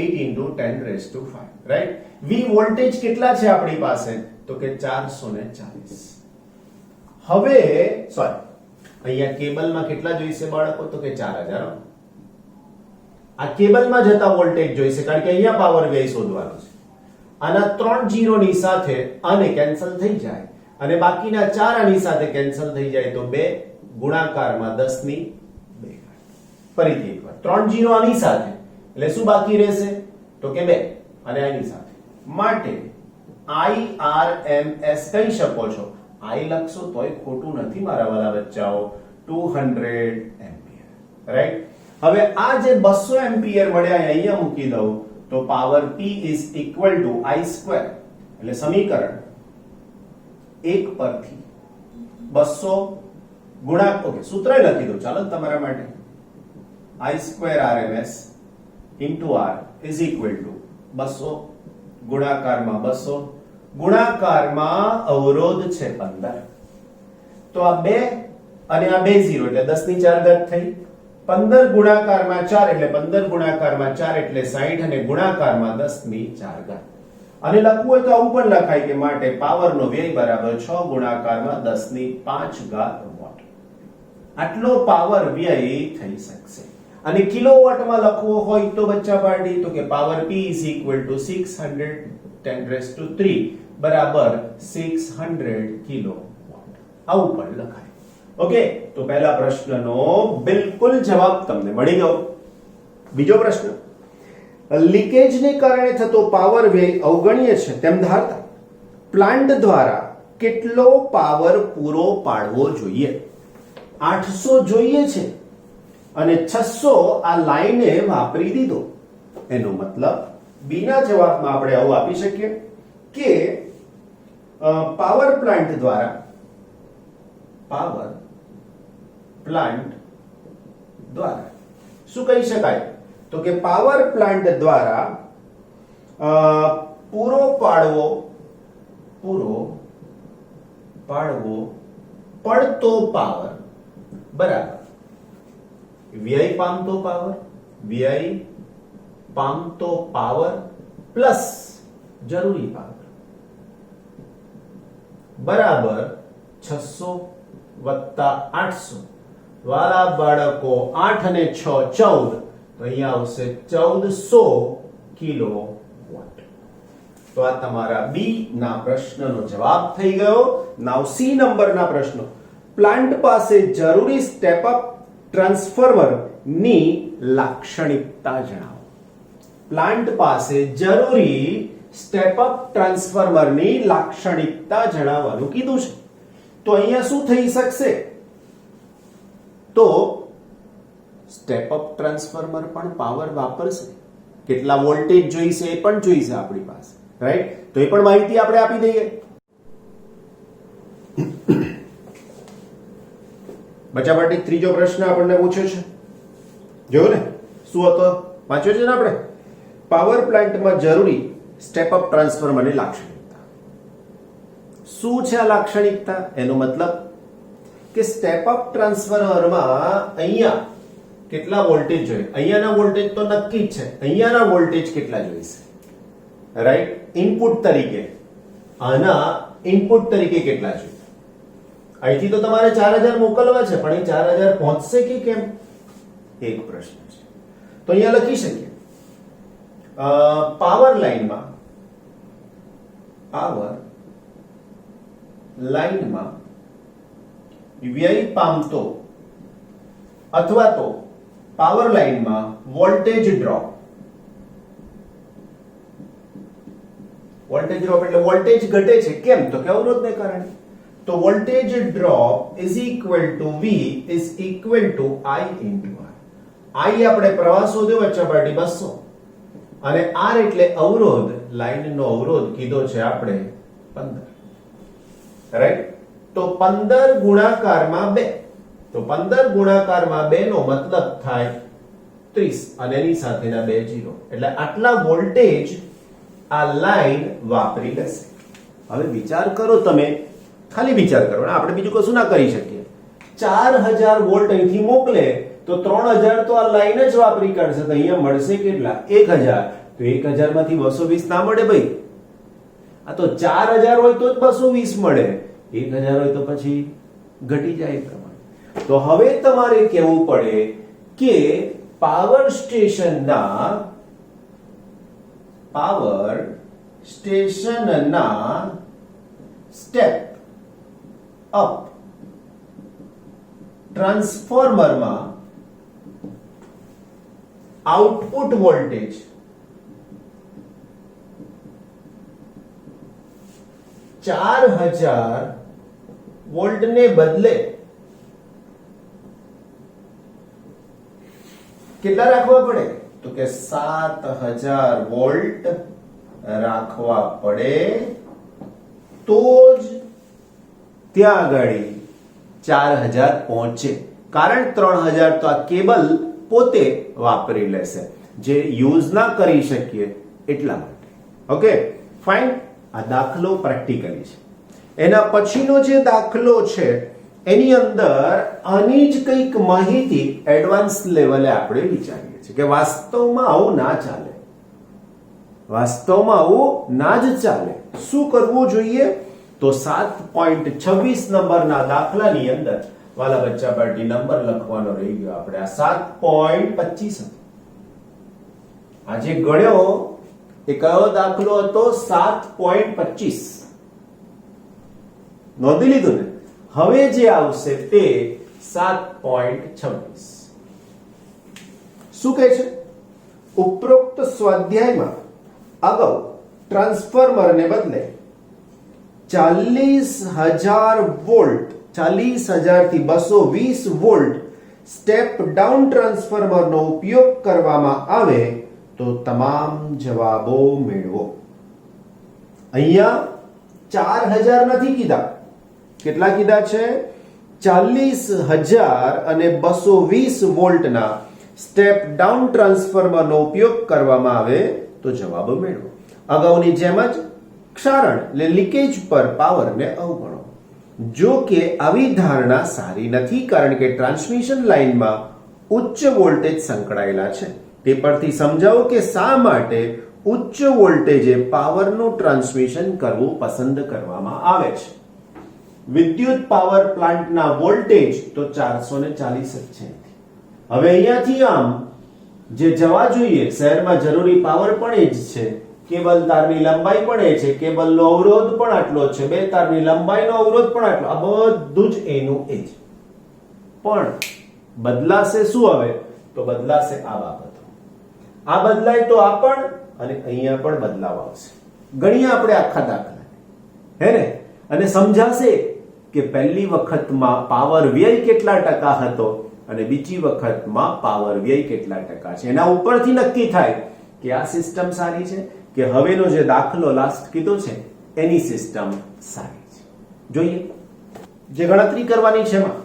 8 into 10 raised to 5, right? V voltage કેટલા છે આપણી પાસે? તો કે 440. હવે સોરી, અહીંયા કેબલમાં કેટલા જોઈશે બાળકો? તો કે 4000. આ કેબલમાં જતા વોલ્ટેજ જોઈશે કારણ કે અહીંયા પાવર વ્યય શોધવાનો છે. આના 3 0 ની સાથે આને કેન્સલ થઈ જાય અને બાકીના 4 આની સાથે કેન્સલ થઈ જાય તો 2 ગુણાકારમાં 10 ની 2. ફરીથી એકવાર 3 0 આની સાથે એટલે શું બાકી રહેશે? તો કે 2 અને આની સાથે. માટે IRMS કહી શકો છો. I લખશો તોય ખોટું નથી મારા વાલા બચ્ચાઓ, 200 એમ્પિયર, રાઈટ. હવે આ જે 200 એમ્પિયર મળ્યા અહીંયા મૂકી દઉં તો power P is equal to I square, એટલે સમીકરણ 1 પરથી 200 ગુણાકાર, ઓકે સૂત્ર લખી દો ચાલો તમારા માટે. I square RMS into R is equal to 200 ગુણાકારમાં 200 ગુણાકારમાં અવરોધ છે 15. તો આ 2 અને આ 2 0 એટલે 10 ની 4 ઘાત થઈ. 15 ગુણાકારમાં 4 એટલે 15 ગુણાકારમાં 4 એટલે 60 અને ગુણાકારમાં 10 ની 4 ઘાત. અને લખવું હોય તો આવું પણ લખાય કે માટે પાવરનો વ્યય બરાબર 6 ગુણાકારમાં 10 ની 5 ઘાત વોટ. આટલો પાવર વ્યય થઈ શકશે. અને કિલોવોટમાં લખવો હોય તો બચ્ચા પાર્ટી તો કે power P is equal to 610 raised to 3 બરાબર 600 કિલોવોટ. આવું પણ લખાય. ઓકે, તો પહેલા પ્રશ્નનો બિલકુલ જવાબ તમને મળી ગયો. બીજો પ્રશ્ન, લીકેજને કારણે થતો પાવર વ્યય અવગણ્ય છે તેમ ધારતા પ્લાન્ટ દ્વારા કેટલો પાવર પૂરો પાડવો જોઈએ? 800 જોઈએ છે અને 600 આ લાઈને વાપરી દીધો. એનો મતલબ બીના જવાબમાં આપણે આવું આપી શકીએ કે પાવર પ્લાન્ટ દ્વારા શું કહી શકાય? તો કે પાવર પ્લાન્ટ દ્વારા પૂરો પાડવો પડતો પાવર બરાબર વ્યય પામતો પાવર પ્લસ જરૂરી પાવર બરાબર 600 વત્તા 800. વાલા બાળકો 8 અને 6 14, તો અહીંયા આવશે 1400 કિલોવોટ. તો આ તમારા બી ના પ્રશ્નનો જવાબ થઈ ગયો. નાઉ સી નંબરના પ્રશ્નો. પ્લાન્ટ પાસે જરૂરી સ્ટેપ અપ ટ્રાન્સફોર્મર ની લાક્ષણિકતા જણાવો. પ્લાન્ટ પાસે જરૂરી સ્ટેપ અપ ટ્રાન્સફોર્મર ની લાક્ષણિકતા જણાવવાનું કીધું છે. તો અહીંયા શું થઈ શકશે? તો સ્ટેપ અપ ટ્રાન્સફોર્મર પણ પાવર વાપરશે. કેટલા વોલ્ટેજ જોઈશે એ પણ જોઈશે આપણી પાસે, રાઈટ. તો એ પણ માહિતી આપણે આપી દઈએ. બચ્ચા પાર્ટી ત્રીજો પ્રશ્ન આપણને પૂછ્યો છે, જોયો ને? શું હતો? વાંચ્યો છે ને આપણે? પાવર પ્લાન્ટમાં જરૂરી સ્ટેપ અપ ટ્રાન્સફોર્મરની લાક્ષણિકતા. શું છે આ લાક્ષણિકતા? એનો મતલબ કે સ્ટેપ અપ ટ્રાન્સફોર્મરમાં અહીંયા કેટલા વોલ્ટેજ જોઈએ? અહીંયાના વોલ્ટેજ તો નક્કી જ છે. અહીંયાના વોલ્ટેજ કેટલા જોઈશે? રાઈટ. ઇનપુટ તરીકે આના ઇનપુટ તરીકે કેટલા જોઈએ? અહીંથી તો તમારે 4000 મોકલવા છે, પણ એ 4000 પહોંચશે કે કેમ? એક પ્રશ્ન છે. તો અહીંયા લખી શકીએ પાવર લાઈનમાં વ્યય પામતો અથવા તો પાવર લાઈનમાં વોલ્ટેજ વોલ્ટેજ ડ્રોપ એટલે વોલ્ટેજ ઘટે છે. કેમ? તો કે અવરોધને કારણે. તો voltage drop is equal two V is equal two I into R. I આપણે પ્રવાહ શોધ્યો વચ્ચાપાટી 200 અને R એટલે અવરોધ, લાઈનનો અવરોધ કીધો છે આપણે 15. રાઈટ? તો 15 ગુણાકારમાં 2. તો 15 ગુણાકારમાં 2 નો મતલબ થાય 30 અને એની સાથેના 2 0. એટલે આટલા વોલ્ટેજ આ લાઈન વાપરી લેશે. હવે વિચાર કરો તમે, ખાલી વિચાર કરો, આપણે બીજું કશું ના કરી શકીએ. 4000 વોલ્ટ અહીંથી મોકલે તો 3000 તો આ લાઈન જ વાપરી કાઢશે. તો અહીંયા મળશે કેટલા? 1000. તો 1000 માંથી 220 ના મળે ભાઈ. આ તો 4000 હોય તો જ 220 મળે, 1000 હોય તો પછી ઘટી જાય પ્રમાણે. તો હવે તમારે કહેવું પડે કે પાવર સ્ટેશનના સ્ટેપ અપ ટ્રાન્સફોર્મરમાં આઉટપુટ વોલ્ટેજ 4000 વોલ્ટ ને બદલે કેટલા રાખવા પડે? તો કે 7000 વોલ્ટ રાખવા પડે તો જ ત્યાં આગળ 4000 પહોંચે. કારણ 3000 તો આ કેબલ પોતે વાપરી લેશે, જે યુઝ ના કરી શકીએ એટલા માટે. Okay fine. આ દાખલો પ્રેક્ટિકલી છે. એના પછીનો જે દાખલો છે એની અંદર આની જ કંઈક માહિતી એડવાન્સ લેવલે આપણે વિચારીએ છીએ કે વાસ્તવમાં આવું ના ચાલે. વાસ્તવમાં આવું ના જ ચાલે. શું કરવું જોઈએ? તો 7.26 નંબરના દાખલાની અંદર વાલા બચ્ચા પાર્ટી નંબર લખવાનો રહી ગયો. આપણે આ 7.25 હતો. આજે ગણ્યો એ કયો દાખલો હતો? 7.25. નોંધી લીધું ને? હવે જે આવશે તે 7.26. શું કહે છે? ઉપરોક્ત સ્વાધ્યાયમાં અગાઉ ટ્રાન્સફોર્મરને બદલે 40000 વોલ્ટ, 40000 થી 220 વોલ્ટ સ્ટેપ ડાઉન ટ્રાન્સફોર્મરનો ઉપયોગ કરવામાં આવે તો તમામ જવાબો મેળવો. અહીંયા 4000 નથી કીધા. કેટલા કીધા છે? 40000 અને 220 વોલ્ટના સ્ટેપ ડાઉન ટ્રાન્સફોર્મરનો ઉપયોગ કરવામાં આવે તો જવાબ મેળવો. અગાઉની જેમ જ ક્ષારણ એટલે લીકેજ પર પાવરને અવગણો. જો કે આવી ધારણા સારી નથી, કારણ કે ટ્રાન્સમિશન લાઇનમાં ઉચ્ચ વોલ્ટેજ સંકળાયેલા છે. તે પરથી સમજાવો કે શા માટે ઉચ્ચ વોલ્ટેજે પાવરનું ટ્રાન્સમિશન કરવું પસંદ કરવામાં આવે છે. વિદ્યુત પાવર પ્લાન્ટના વોલ્ટેજ તો 440 જ છે. હવે અહીંયાથી આમ જે જવા જોઈએ શહેરમાં જરૂરી પાવર પણ એ જ છે, કેબલ તારની લંબાઈ પણ એ છે, કેબલનો અવરોધ પણ આટલો જ છે, બે તારની લંબાઈનો અવરોધ પણ આટલો, આ બધું જ એનું એ જ. પણ બદલાશે શું? હવે તો બદલાશે આ બાબતો. આ બદલાય તો આ પણ, અને અહીંયા પણ બદલાવ આવશે. ગણીએ આપણે આખા દાખલા, હે ને? અને સમજાશે કે પહેલી વખતમાં પાવર વ્યય કેટલા ટકા હતો અને બીજી વખતમાં પાવર વ્યય કેટલા ટકા છે. એના ઉપરથી નક્કી થાય કે આ સિસ્ટમ સારી છે કે હવેનો જે દાખલો લાસ્ટ કીધો છે એની સિસ્ટમ સારી છે. જોઈએ જે ગણતરી કરવાની છે એમાં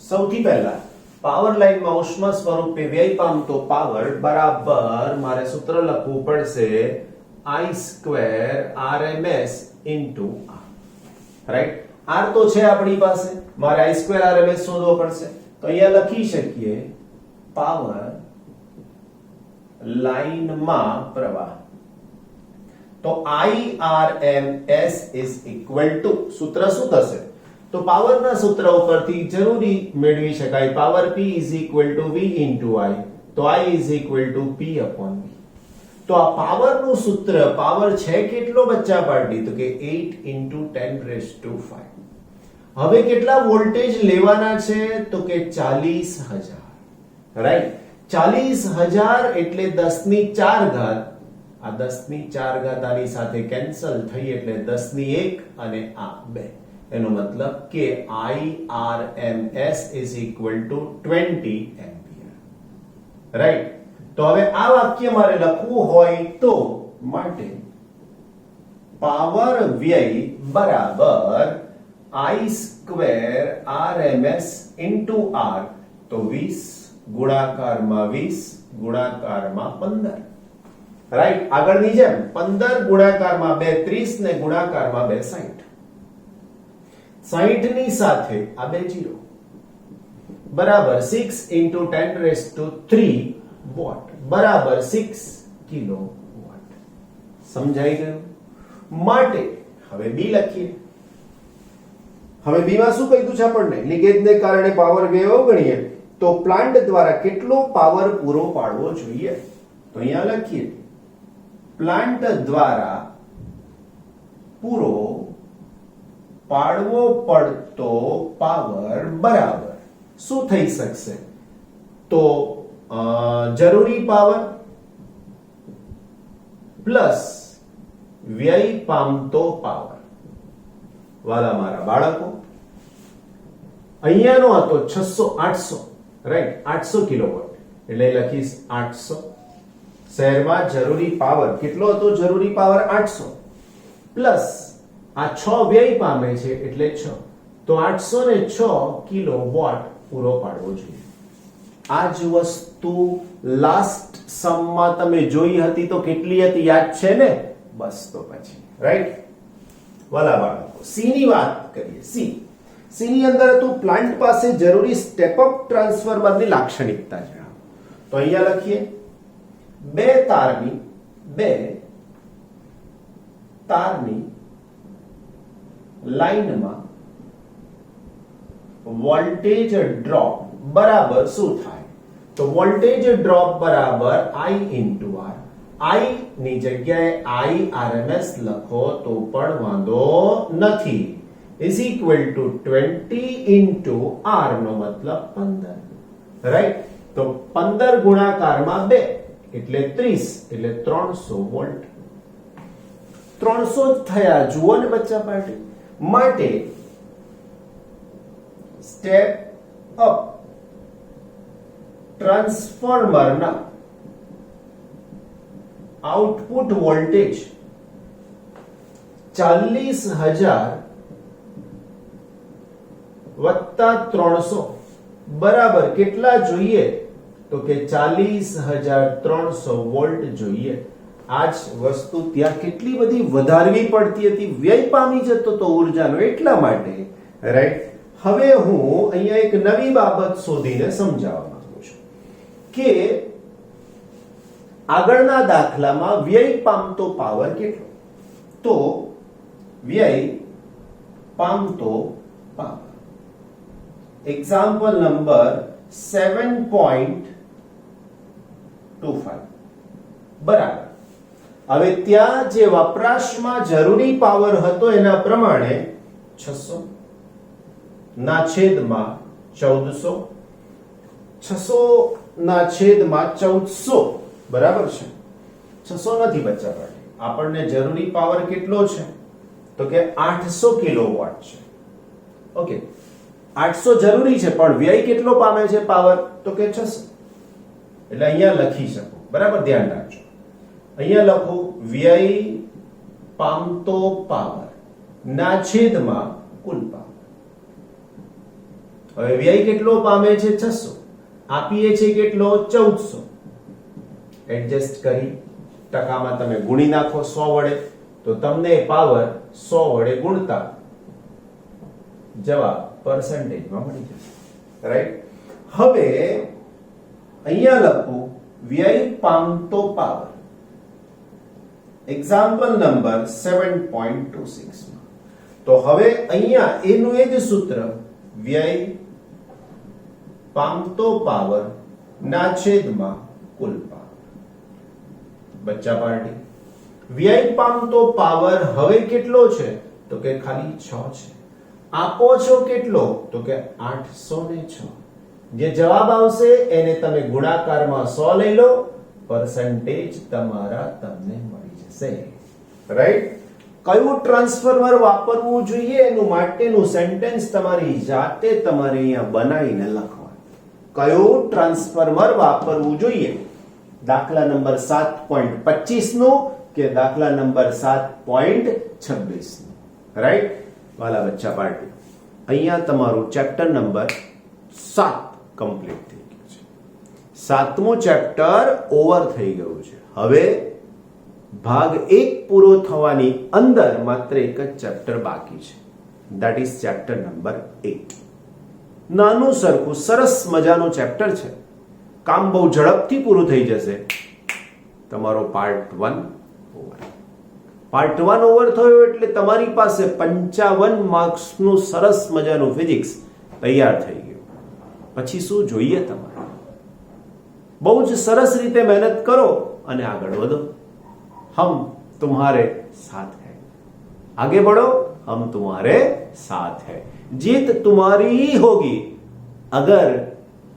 સૌથી પહેલા પાવર લાઈનમાં ઉષ્મા સ્વરૂપે વ્યય પામતો પાવર બરાબર મારે સૂત્ર લખવું પડશે I² RMS into R. Right? R તો છે આપણી પાસે, મારે I² RMS શોધવો પડશે. તો અહીંયા લખી શકીએ પાવર લાઈનમાં પ્રવાહ. તો IRMS is equal to, સૂત્ર શું થશે? તો પાવરના સૂત્ર ઉપરથી જરૂરી મેળવી શકાય, power P is equal to V into I. તો I is equal to P upon V. તો આ પાવરનું સૂત્ર, પાવર છે કેટલો બચ્ચા પાર્ટી? તો કે 8 into 10⁵. હવે કેટલા વોલ્ટેજ લેવાના છે? તો કે 40000. રાઈટ? 40000 એટલે 10⁴ આ 10 ની 4 ઘાત આની સાથે કેન્સલ થઈ એટલે 10 ની 1 અને આ 2 એનો મતલબ કે IRMS is equal to 20 ampere. Right. તો હવે આ વાક્ય મારે લખવું હોય તો માટે પાવર વ્યય બરાબર I square RMS into R. તો 20 ગુણાકારમાં 20 ગુણાકારમાં 15. રાઈટ. આગળની જેમ 15 ગુણાકારમાં 2 30 ને ગુણાકારમાં 2 60. 60 ની સાથે આ 2 0 બરાબર 6 into 10 raised to 3 વોટ બરાબર 6 કિલો વોટ. સમજાઈ ગયું? માટે હવે બી લખીએ. હવે બી માં શું કીધું છે આપણને? લીકેજને કારણે પાવર વ્યય ગણીએ તો પ્લાન્ટ દ્વારા કેટલો પાવર પૂરો પાડવો જોઈએ? તો અહીંયા લખીએ પ્લાન્ટ દ્વારા પૂરો પાડવો પડતો પાવર બરાબર શું થઈ શકશે? તો જરૂરી પાવર પ્લસ વ્યય પામતો પાવર. વાલા મારા બાળકો, અહીંયાનો હતો 600 800 રાઈટ 800 કિલોવોટ એટલે લખીશ 800. શહેરમાં જરૂરી પાવર કેટલો હતો? જરૂરી પાવર 800 પ્લસ આ 6 વ્યય પામે છે એટલે 6. તો 806 કિલોવોટ પૂરો પાડવો જોઈએ. આ જ વસ્તુ લાસ્ટ સમમાં તમે જોઈ હતી તો કેટલી હતી યાદ છે ને? બસ તો પછી રાઈટ. વાલા બાળકો, સી ની વાત કરીએ. સી ની અંદર હતું પ્લાન્ટ પાસે જરૂરી સ્ટેપ અપ ટ્રાન્સફોર્મરની લાક્ષણિકતા જણાવો. તો અહીંયા લખીએ બે તારની લાઈનમાં વોલ્ટેજ ડ્રોપ બરાબર શું થાય? તો વોલ્ટેજ ડ્રોપ બરાબર I into R. I ની જગ્યાએ IRMS લખો તો પણ વાંધો નથી. is equal to 20 into R નો મતલબ 15. રાઈટ. તો 15 ગુણાકારમાં 2 એટલે 30 એટલે 300 વોલ્ટ. 300 જ થયા જુઓ ને બચ્ચા પાર્ટી. માટે સ્ટેપ અપ ટ્રાન્સફોર્મરના આઉટપુટ વોલ્ટેજ 40,000 વત્તા 300 બરાબર કેટલા જોઈએ? તો કે 40,300 વોલ્ટ જોઈએ. આ જ વસ્તુ ત્યાં કેટલી બધી વધારવી પડતી હતી, વ્યય પામી જતો તો ઉર્જાનો, એટલા માટે. રાઈટ. હવે હું અહીંયા એક નવી બાબત શોધીને સમજાવવા માંગુ છું કે આગળના દાખલામાં વ્યય પામતો પાવર કેટલો? તો વ્યય પામતો પાવર એક્ઝામ્પલ નંબર 7.25 બરાબર. હવે ત્યાં જે વપરાશમાં જરૂરી પાવર હતો એના પ્રમાણે 600 ના છેદમાં 1400 600 ના છેદમાં 1400 બરાબર છે. 600 નથી બચ્ચા પાર્ટી. આપણને જરૂરી પાવર કેટલો છે? તો કે 800 કિલોવોટ છે. ઓકે, 800 જરૂરી છે પણ વ્યય કેટલો પામે છે પાવર? તો કે 600. એટલે અહીંયા લખી શકો. બરાબર, ધ્યાન રાખજો. અહીંયા લખો વ્યય પામતો પાવર ના છેદમાં કુલ પાવર. હવે વ્યય કેટલો પામે છે? 600. આપીએ છે કેટલો? 1400. એડજસ્ટ કરી ટકામાં તમે ગુણી નાખો 100 વડે તો તમને પાવર 100 વડે ગુણતા જવાબ પરસેન્ટેજમાં મળી જશે. રાઈટ. હવે અહીંયા લખો વ્યય પામતો પાવર એક્ઝામ્પલ નંબર 7.26 માં. તો હવે અહીંયા એનું એ જ સૂત્ર વ્યય પામતો પાવર ના છેદમાં કુલ પાવર. બચ્ચા પાર્ટી, વ્યય પામતો પાવર હવે કેટલો છે? તો કે ખાલી 6 છે. આપો છો કેટલો? તો કે 806. જે જવાબ આવશે એને તમે ગુણાકારમાં 100 લઈ લો પર્સન્ટેજ તમારા તમને મળી જશે. રાઈટ? કયું ટ્રાન્સફોર્મર વાપરવું જોઈએ એનું માટેનું સેન્ટેન્સ તમારી જાતે તમારે અહીંયા બનાવીને લખવાનું. કયું ટ્રાન્સફોર્મર વાપરવું જોઈએ? દાખલા નંબર 7.25 નું કે દાખલા નંબર 7.26 નું? રાઈટ? વાલા બચ્ચા પાર્ટી, અહીંયા તમારું ચેપ્ટર નંબર 7 કમ્પ્લીટ થઈ ગયું છે. 7મું ચેપ્ટર ઓવર થઈ ગયું છે. હવે ભાગ 1 પૂરો થવાની અંદર માત્ર એક જ ચેપ્ટર બાકી છે. That is chapter number 8. નાનું સરખું સરસ મજાનું ચેપ્ટર છે. કામ બહુ ઝડપથી પૂરું થઈ જશે. તમારો પાર્ટ 1 ઓવર. પાર્ટ 1 ઓવર થયો એટલે તમારી પાસે 55 માર્ક્સનું સરસ મજાનું ફિઝિક્સ તૈયાર થઈ ગયું. પછી શું જોઈએ તમારે? બહુ જ સરસ રીતે મહેનત કરો અને આગળ વધો. हम तुम्हारे साथ हैं. आगे बढ़ो, हम तुम्हारे साथ हैं. जीत तुम्हारी ही होगी अगर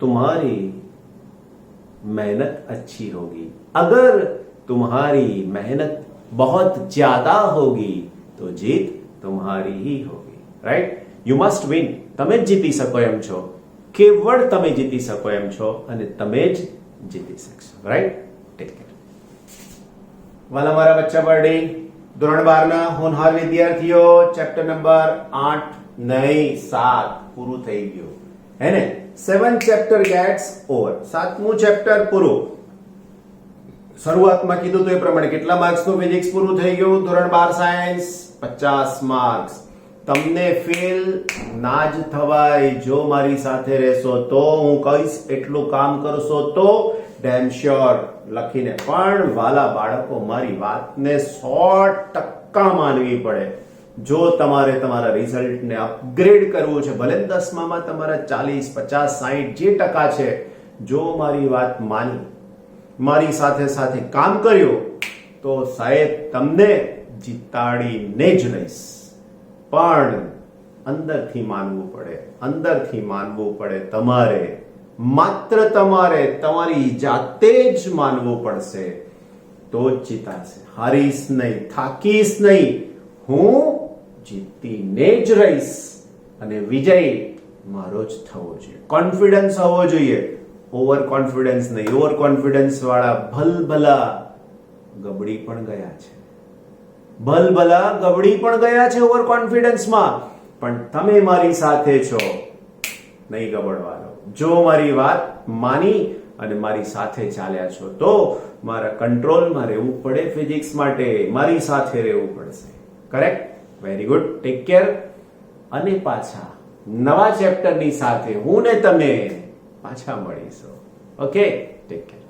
तुम्हारी मेहनत अच्छी होगी. अगर तुम्हारी मेहनत बहुत ज्यादा होगी तो जीत तुम्हारी ही होगी. राइट? You must win. તમે જ જીતી શકો એમ છો. કેવળ તમે જીતી શકો એમ છો અને તમે જ જીતી શકશો. રાઈટ? Take care. વાલા મારા બચ્ચા પાર્ટી, ધોરણ 12 ના હોનહાર વિદ્યાર્થીઓ, ચેપ્ટર નંબર 8 નહીં 7 પૂરું થઈ ગયું હે ને? 7 ચેપ્ટર ગેટ્સ ઓવર. 7મું ચેપ્ટર પૂરું. શરૂઆતમાં કીધું તો એ પ્રમાણે કેટલા માર્ક્સનું ફિઝિક્સ પૂરું થઈ ગયું? ધોરણ 12 સાયન્સ 50 માર્ક્સ. તમને ફેલ ના જ થવાય જો મારી સાથે રહેશો તો. હું કહીશ એટલું કામ કરશો તો ડેમ શ્યોર લખીને. પણ વાલા બાળકો, મારી વાતને 100% માનવી પડે. જો તમારે તમારા રિઝલ્ટને અપગ્રેડ કરવું છે, ભલે 10મામાં તમારા 40, 50, 60 જે ટકા છે, જો મારી વાત માની, મારી સાથે સાથે કામ કર્યું તો સાહેબ તમને જીતાડીને જ લઈશ. પણ અંદરથી માનવું પડે. અંદરથી માનવું પડે. તમારે માત્ર તમારે તમારી જાતે જ માનવું પડશે તો જ જીતાશે. હારીશ નહીં, થાકીશ નહીં. હું જીતીને જ રહીશ અને વિજય મારો જ થવો જોઈએ. કોન્ફિડન્સ હોવો જોઈએ. ઓવર કોન્ફિડન્સ નહીં. ઓવર કોન્ફિડન્સ વાળા ભલભલા ગબડી પણ ગયા છે. ભલભલા ગબડી પણ ગયા છે ઓવર કોન્ફિડન્સમાં. પણ તમે મારી સાથે છો, નહીં ગબડવાનો. જો મારી વાત માની અને મારી સાથે ચાલ્યા છો તો મારા કંટ્રોલમાં રહેવું પડે. ફિઝિક્સ માટે મારી સાથે રહેવું પડશે. Correct? Very good. Take care. અને પાછા નવા ચેપ્ટરની સાથે હું ને તમે પાછા મળીશું. ઓકે? Take care.